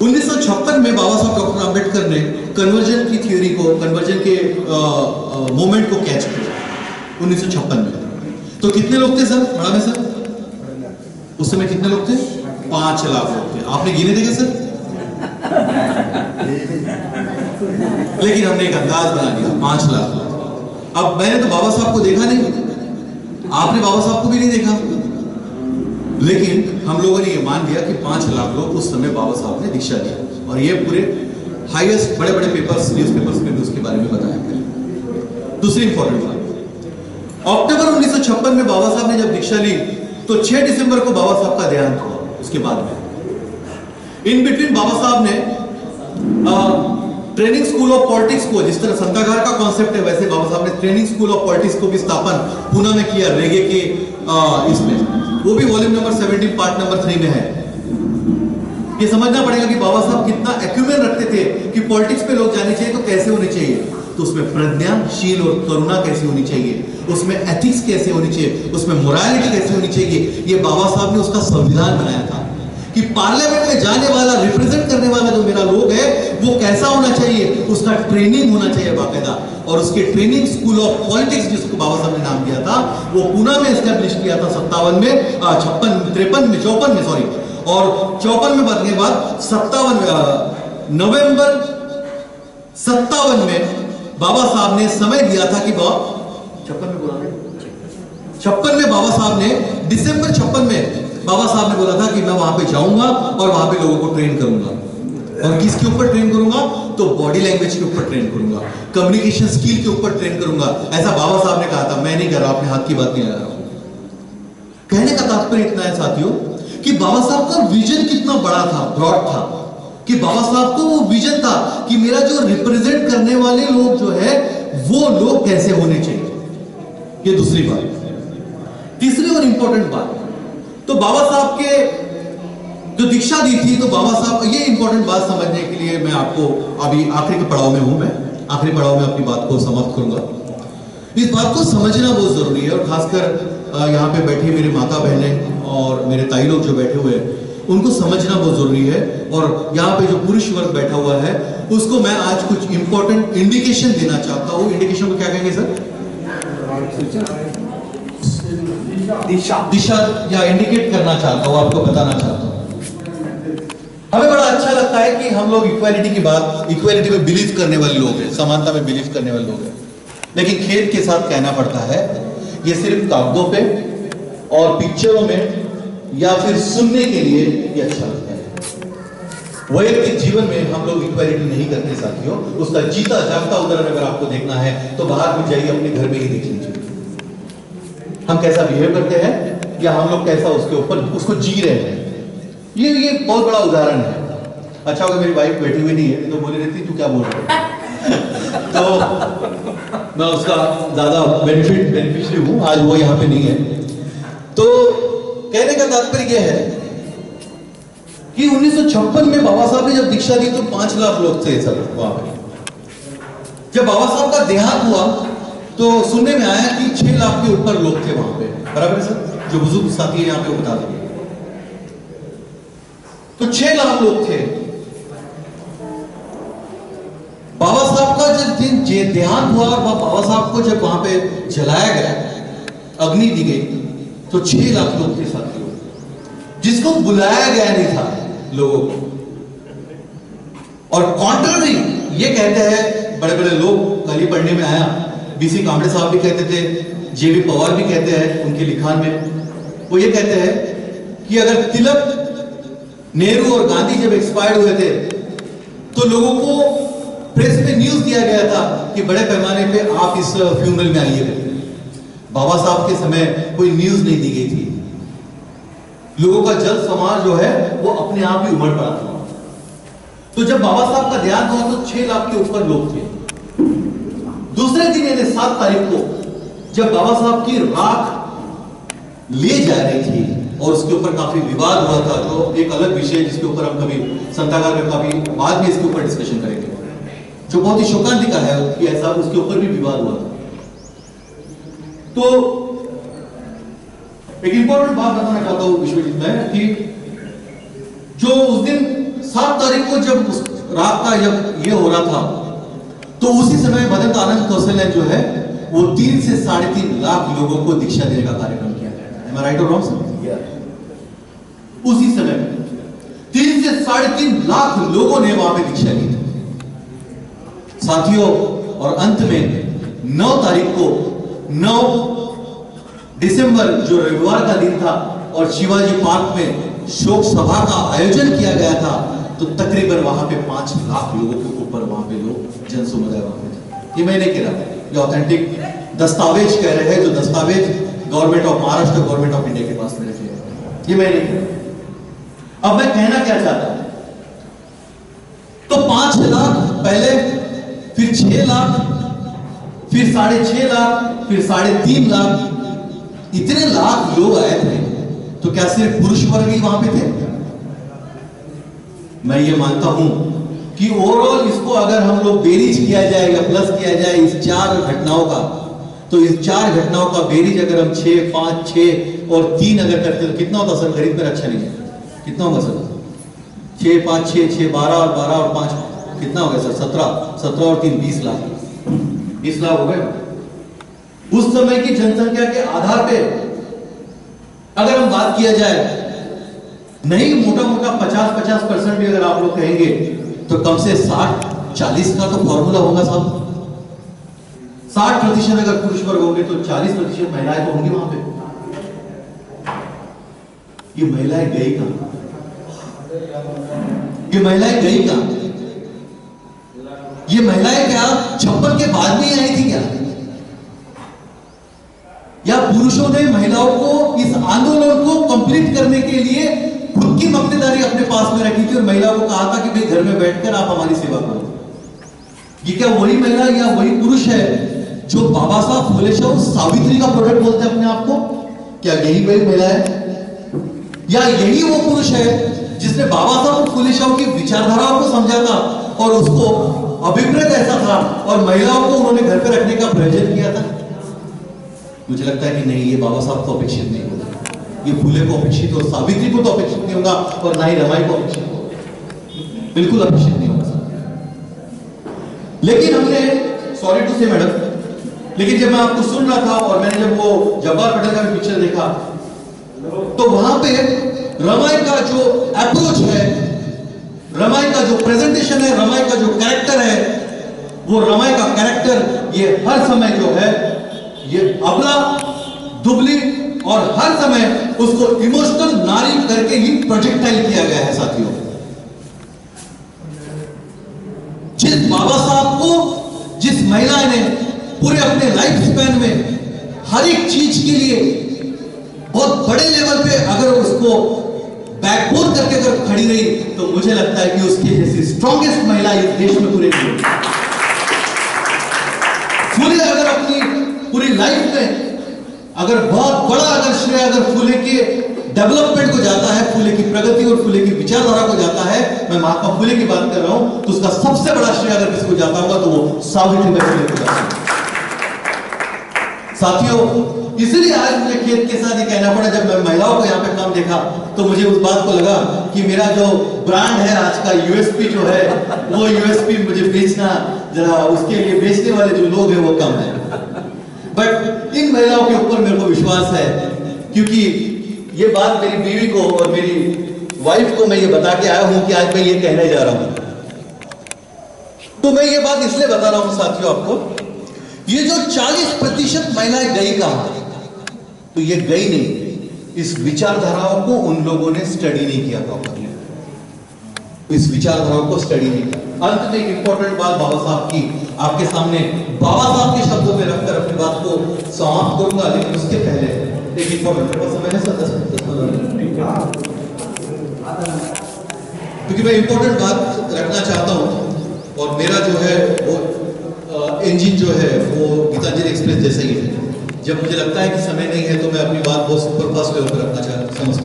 1956 में बाबा साहब डॉक्टर अंबेडकर ने कन्वर्जन की थ्योरी को, कन्वर्जन के मूवमेंट को कैच किया 1956 में। तो कितने लोग थे सर बड़ा में सर? उस समय कितने लोग थे? 5 लाख लोग थे। आपने गिने थे क्या सर? लेकिन हमने एक अंदाज बना दिया 5 लाख लोग। अब मैंने तो बाबा साहब को देखा नहीं, आपने बाबा साहब को भी नहीं देखा, लेकिन हम लोगों ने ये मान लिया कि 5 लाख लोग उस समय बाबा साहब ने दीक्षा ली, और ये पूरे हाईएस्ट बड़े बड़े पेपर्स, न्यूज पेपर्स में भी उसके बारे में बताया गया। दूसरी इंपॉर्टेंट बात, अक्टूबर 1956 में बाबा साहब ने जब दीक्षा ली तो 6 दिसंबर को बाबा साहब का देहांत हुआ। उसके बाद में इन बिटवीन बाबा साहब ने ट्रेनिंग स्कूल ऑफ पॉलिटिक्स को, जिस तरह संतागार का कॉन्सेप्ट है वैसे बाबा साहब ने ट्रेनिंग स्कूल ऑफ पॉलिटिक्स को भी स्थापन पुणे में किया, रेगे के इसमें, वो भी वॉल्यूम नंबर 17 पार्ट नंबर 3 में है। ये समझना पड़ेगा कि बाबा साहब कितना एक्यूमेन रखते थे कि पॉलिटिक्स पे लोग जाने चाहिए तो कैसे होने चाहिए, तो उसमें प्रज्ञाशील और करुणा कैसी होनी चाहिए, उसमें एथिक्स कैसे होनी चाहिए, उसमें मोरालिटी कैसे होनी चाहिए। ये बाबा साहब ने उसका संविधान बनाया था कि पार्लियामेंट में जाने वाला, रिप्रेजेंट करने वाला जो मेरा लोग है वो कैसा होना चाहिए, उसका ट्रेनिंग होना चाहिए बाकायदा। और उसके ट्रेनिंग स्कूल ऑफ पॉलिटिक्स जिसको बाबा साहब ने नाम दिया था, वो पुणे में एस्टेब्लिश किया था 57 में, 54 में 54 में बनने के बाद नवंबर 57 में बाबा साहब ने समय दिया था कि 56 में बाबा साहब ने दिसंबर 56 में बाबा साहब ने बोला था कि मैं वहां पे जाऊंगा और वहां पे लोगों को ट्रेन करूंगा। और किसके ऊपर ट्रेन करूंगा? तो बॉडी लैंग्वेज के ऊपर ट्रेन करूंगा, कम्युनिकेशन स्किल के ऊपर ट्रेन करूंगा। ऐसा बाबा साहब ने कहा था, मैं नहीं कह रहा, अपने हाथ की बात नहीं लगा रहा हूं। कहने का तात्पर्य इतना है साथियों कि बाबा साहब का विजन कितना बड़ा था, ब्रॉड था, कि बाबा साहब को वो विजन था कि मेरा जो रिप्रेजेंट करने वाले लोग जो है वो लोग कैसे होने चाहिए। ये दूसरी बात। तीसरी और इंपॉर्टेंट बात, तो बाबा साहब के जो दीक्षा दी थी, तो बाबा साहब, ये इंपॉर्टेंट बात समझने के लिए मैं आपको, अभी आखिरी के पड़ाव में हूं, मैं आखिरी पड़ाव में अपनी बात को समाप्त करूंगा। इस बात को समझना बहुत जरूरी है, और खासकर यहाँ पे बैठी मेरी माता बहनें और मेरे ताई लोग जो बैठे हुए हैं उनको समझना बहुत जरूरी है। और यहाँ पे जो पुरुष वर्ग बैठा हुआ है उसको मैं आज कुछ इंपॉर्टेंट इंडिकेशन देना चाहता हूँ। इंडिकेशन को क्या कहेंगे सर? दिशा या इंडिकेट करना चाहता हूं, आपको बताना चाहता हूं। हमें बड़ा अच्छा लगता है कि हम लोग इक्वालिटी की बात, इक्वालिटी में बिलीव करने वाले लोग हैं, समानता में बिलीव करने वाले लोग हैं, लेकिन खेद के साथ कहना पड़ता है ये सिर्फ कागजों पे और पिक्चरों में या फिर सुनने के लिए ये अच्छा लगता है। वैयक्तिक जीवन में हम लोग इक्वालिटी नहीं करते साथियों। उसका जीता जागता उदाहरण अगर आपको देखना है तो बाहर में जाइए, अपने घर में ही देख लीजिए हम कैसा बिहेव करते हैं, या हम लोग कैसा उसके ऊपर उसको जी रहे हैं। ये बहुत बड़ा उदाहरण है। अच्छा होगा मेरी वाइफ बैठी हुई नहीं है, तो बोले रहती तू क्या बोल रहा है तो मैं उसका ज्यादा बेनिफिशियरी हूं, आज वो यहाँ पे नहीं है। तो कहने का तात्पर्य यह है कि 1956 में बाबा साहब ने जब दीक्षा दी तो 5 लाख लोग थे सर वहां पे। जब बाबा साहब का देहांत हुआ तो सुनने में आया कि 6 लाख के ऊपर लोग थे वहां पे, बराबर है सर? जो बुजुर्ग साथी है यहाँ पे वो बता देंगे। तो 6 लाख लोग थे। बाबा साहब का जब दिन देहांत हुआ और बाबा साहब को जब वहां पे जलाया गया, अग्नि दी गई, तो 6 लाख लोग थे साथियों, जिसको बुलाया गया नहीं था लोगों को। और कॉन्ट्ररी ये कहते हैं बड़े बड़े लोग, कल ही पढ़ने में आया, बीसी कामड़े साहब भी कहते थे, जेबी पवार भी कहते हैं उनके लिखान में, वो ये कहते हैं कि अगर तिलक, नेहरू और गांधी जब एक्सपायर्ड हुए थे तो लोगों को प्रेस में न्यूज दिया गया था कि बड़े पैमाने पे आप इस फ्यूनरल में आइए। बाबा साहब के समय कोई न्यूज नहीं दी गई थी। लोगों का जल समाज जो है वो अपने आप ही उमड़ पड़ा था। तो जब बाबा साहब का देहांत हुआ तो 6 लाख के ऊपर लोग थे। दूसरे दिन यानी 7 तारीख को जब बाबा साहब की राख ले जा रही थी और उसके ऊपर काफी विवाद हुआ था, तो एक अलग विषय जिसके ऊपर हम कभी संतागार में काफी बाद में इसके ऊपर डिस्कशन करेंगे, जो बहुत ही शोकांतिका है कि ऐसा उसके ऊपर भी विवाद हुआ था। तो एक इंपॉर्टेंट बात बताना चाहता हूं विश्वजीत में कि जो उस दिन 7 तारीख को जब रात का जब ये हो रहा था, तो उसी समय भदंत आनंद कौशल्या जो है वो 3 से 3.5 लाख लोगों को दीक्षा देने का कार्यक्रम किया गया। Am I right or wrong, sir? उसी समय 3 से 3.5 लाख लोगों ने वहां पे दीक्षा ली थी साथियों। और अंत में 9 तारीख को 9 दिसंबर जो रविवार का दिन था और शिवाजी पार्क में शोक सभा का आयोजन किया गया था, तो तकरीबन वहां पे 5 लाख लोगों के ऊपर वहां पे लोग जनसमुदाय वहां पे थे। ये मैं नहीं कह रहा, ये ऑथेंटिक दस्तावेज कह रहे हैं, जो दस्तावेज government of Maharashtra, government of India के पास में रखे हैं। ये मैं नहीं कह रहा। अब मैं कहना क्या चाहता हूं, तो 5 लाख पहले, फिर 6 लाख, फिर 6.5 लाख, फिर 3.5 लाख, इतने लाख लोग आए थे। तो क्या सिर्फ पुरुष वर्ग ही वहां पे थे? मैं ये मानता हूं कि ओवरऑल इसको अगर हम लोग बेरीज किया जाए या प्लस किया जाए इस 4 घटनाओं का, तो इस 4 घटनाओं का बेरीज अगर हम 6, 5, 6 और 3 अगर करते तो कितना होता सर? गणित में अच्छा नहीं है, कितना होगा सर? 6, 5, 6, 12 और 12 और 5 कितना हो गया सर? 17 और 3 20 लाख, 20 लाख हो गए। उस समय की जनसंख्या के आधार पे अगर हम बात किया जाए, नहीं मोटा मोटा 50% भी अगर आप लोग कहेंगे, तो कम से 60-40 का तो फॉर्मूला होगा साहब। 60% अगर पुरुष वर्ग होंगे तो 40% महिलाएं तो होंगी वहां पे। ये महिलाएं गई कहां? ये महिलाएं गई कहां? ये महिलाएं क्या 56 के बाद में आई थी क्या? या पुरुषों ने महिलाओं को इस आंदोलन को कंप्लीट करने के लिए खुद की मक्तेदारी अपने पास में रखी थी और महिलाओं को कहा था कि भाई घर में बैठकर आप हमारी सेवा करो। ये क्या वही महिला या वही पुरुष है जो बाबा साहब फुले शाहू सावित्री का प्रोडक्ट बोलते हैं अपने आप को? क्या यही वही महिला है? या यही वो पुरुष है जिसने बाबा साहब फुले शाहू की विचारधाराओं को समझा था और उसको अभिप्रेत ऐसा था और महिलाओं को उन्होंने घर पे रखने का प्रयोजन किया था? मुझे लगता है कि नहीं, ये बाबा साहब को अपेक्षित नहीं होगा, ये फुले को अपेक्षित और सावित्री को तो अपेक्षित नहीं होगा और ना ही रमाई को अपेक्षित होगा, बिल्कुल अपेक्षित नहीं होगा। लेकिन हमने, सॉरी टू से मैडम, लेकिन जब मैं आपको सुन रहा था और मैंने जब वो जब्बार पटेल का भी पिक्चर देखा, तो वहां पे रमाई का जो अप्रोच है, रमाई का जो प्रेजेंटेशन है, रमाई का जो कैरेक्टर है, वो रमाई का कैरेक्टर ये हर समय जो है ये अबला दुबली और हर समय उसको इमोशनल नारी करके ही प्रोजेक्टाइल किया गया है साथियों। जिस बाबा साहब को, जिस महिला ने पूरे अपने लाइफ स्पैन में हर एक चीज के लिए बहुत बड़े लेवल पे अगर उसको बैकबोन करके अगर खड़ी रही, तो मुझे लगता है कि उसकी जैसी स्ट्रॉन्गेस्ट महिला इस देश में पूरे नहीं होगी। फुले अगर अपनी पूरी लाइफ में अगर बहुत बड़ा अगर श्रेय अगर फुले के डेवलपमेंट को जाता है, फुले की प्रगति और फुले की विचारधारा को जाता है, मैं महात्मा फुले की बात कर रहा हूं, तो उसका सबसे बड़ा श्रेय अगर किसी को जाता होगा तो वो सावित्रीबाई फुले को जाता है साथियों। इसलिए आज मुझे खेत के साथ ये कहना पड़ा, जब मैं महिलाओं को यहाँ पे काम देखा तो मुझे उस बात को लगा कि मेरा जो ब्रांड है आज का यूएसपी जो है, वो यूएसपी मुझे बेचना जरा, उसके लिए बेचने वाले जो लोग हैं वो कम है। बट इन महिलाओं के ऊपर मेरे को विश्वास है, क्योंकि ये बात मेरी बीवी को और मेरी वाइफ को मैं ये बता के आया हूं कि आज मैं ये कहने जा रहा हूं। तो मैं ये बात इसलिए बता रहा हूं साथियों आपको, ये जो 40% महिलाएं गई कहां, तो ये गई नहीं, इस विचारधाराओं को उन लोगों ने स्टडी नहीं किया प्रॉपर्ली, इस विचारधाराओं को स्टडी नहीं किया। अंत में एक इंपॉर्टेंट बात बाबा साहब की आपके सामने बाबा साहब के शब्दों में रखकर अपनी बात को समाप्त करूंगा, लेकिन उसके पहले एक इंपॉर्टेंट समय है सर, 10 क्योंकि मैं इंपॉर्टेंट बात रखना चाहता हूं और मेरा जो है वो इंजन जो है वो गीतांजलि एक्सप्रेस जैसा ही है। जब मुझे लगता है कि समय नहीं है तो मैं अपनी बात बहुत सुपरफास्ट लेवल पर रखना चाहता हूं।